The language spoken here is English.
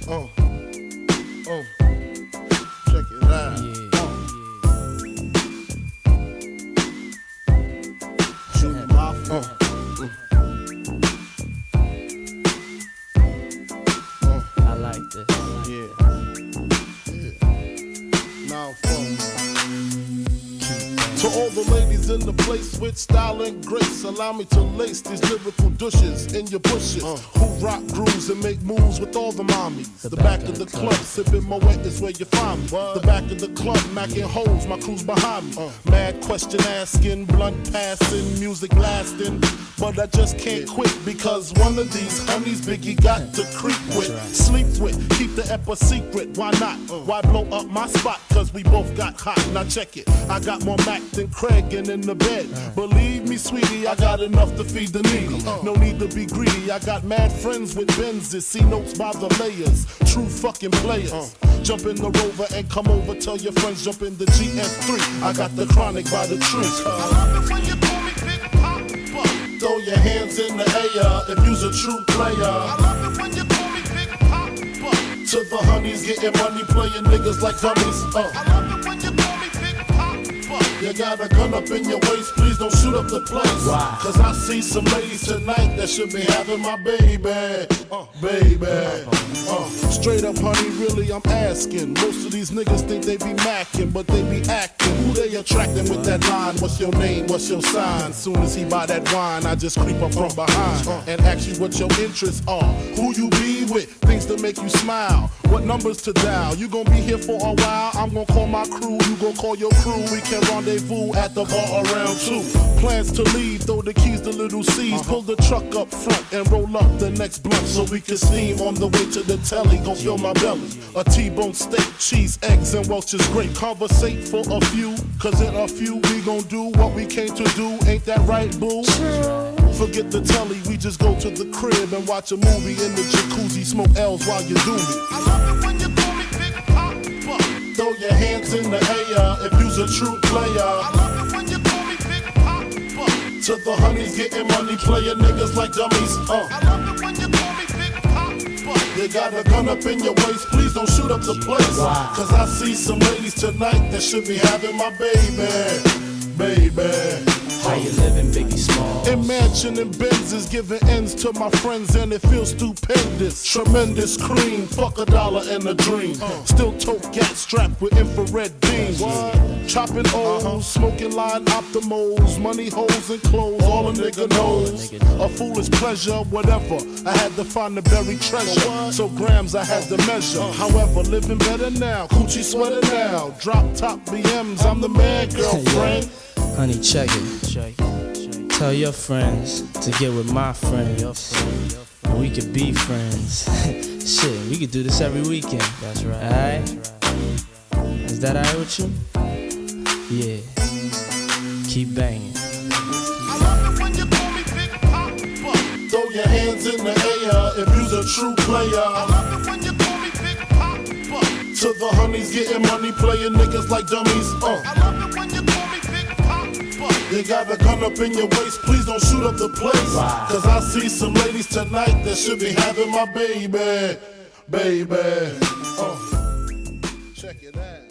Check it out. Shoot your mouth. I like this. Now, to all the ladies in the place with style and grace, allow me to lace these lyrical douches in your bushes. Who rock grooves and make moves with all the mommies. The back of the club, sipping Moet is where you find me. The back of the club, macking holes, my crew's behind me. Mad question asking, blunt passing, music blasting. But I just can't quit because one of these honeys Biggie got to creep with, sleep with, keep the ep a secret. Why not? Why blow up my spot? Cause we both got hot. Now check it. I got more Mac than Craig and in the bed. Believe me, sweetie, I got enough to feed the needy. No need to be greedy. I got mad friends with Benzes. See notes by the layers. True fucking players. Jump in the Rover and come over. Tell your friends jump in the GS3. I got the chronic by the tree. I love it when you call me Big Papa. Throw your hands in the air if you's a true player. I love it when you call me Big Papa. To the honeys getting money, playing niggas like dummies. I love it when you call me Big Papa. You got a gun up in your waist, please don't shoot up the place. Why? Cause I see some ladies tonight that should be having my baby. Straight up, honey, really, I'm asking. Most of these niggas think they be macking, but they be acting. Who they attracting with that line? What's your name? What's your sign? Soon as he buy that wine, I just creep up from behind and ask you what your interests are. Who you be with? Things to make you smile. What numbers to dial? You gon' be here for a while. I'm gon' call my crew. You gon' call your crew. We can rendezvous at the bar around 2. Plans to leave, throw the keys to little C's. Pull the truck up front and roll up the next blunt so we can steam on the way to the telly. Gon' fill my belly. A T-bone steak, cheese, eggs, and Welch's grape. Conversate for a few, cause in a few we gon' do what we came to do. Ain't that right, boo? Forget the telly, we just go to the crib and watch a movie in the jacuzzi. Smoke L's while you do me. I love it when you call me Big Papa. Throw your hands in the air if you's a true player. I love it when you call me Big Papa. To the honeys getting money, playing niggas like dummies. I love it when you call me Big Papa. You got a gun up in your waist, please don't shoot up the place. Cause I see some ladies tonight that should be having my baby. How you living, Biggie Smalls? Imagining Benzes giving ends to my friends and it feels stupendous. Tremendous cream, fuck $1 and a dream. Still tote gat strapped with infrared beams. Chopping O's, smoking line optimals, money holes and clothes, all a nigga knows. A foolish pleasure, whatever. I had to find the buried treasure, so grams I had to measure. However, living better now, coochie sweater now. Drop top BMs, I'm the man, girlfriend. Honey, check it. Tell your friends to get with my friends. And we could be friends. Shit, we could do this every weekend. That's right. Alright? Is that alright with you? Yeah. Keep banging. I love it when you call me Big Papa. Throw your hands in the air if you's a true player. I love it when you call me Big Papa. To the honeys getting money, playing niggas like dummies. I love it when you call me Big Papa. You got a gun up in your waist, please don't shoot up the place. Cause I see some ladies tonight that should be having my baby. Check it out.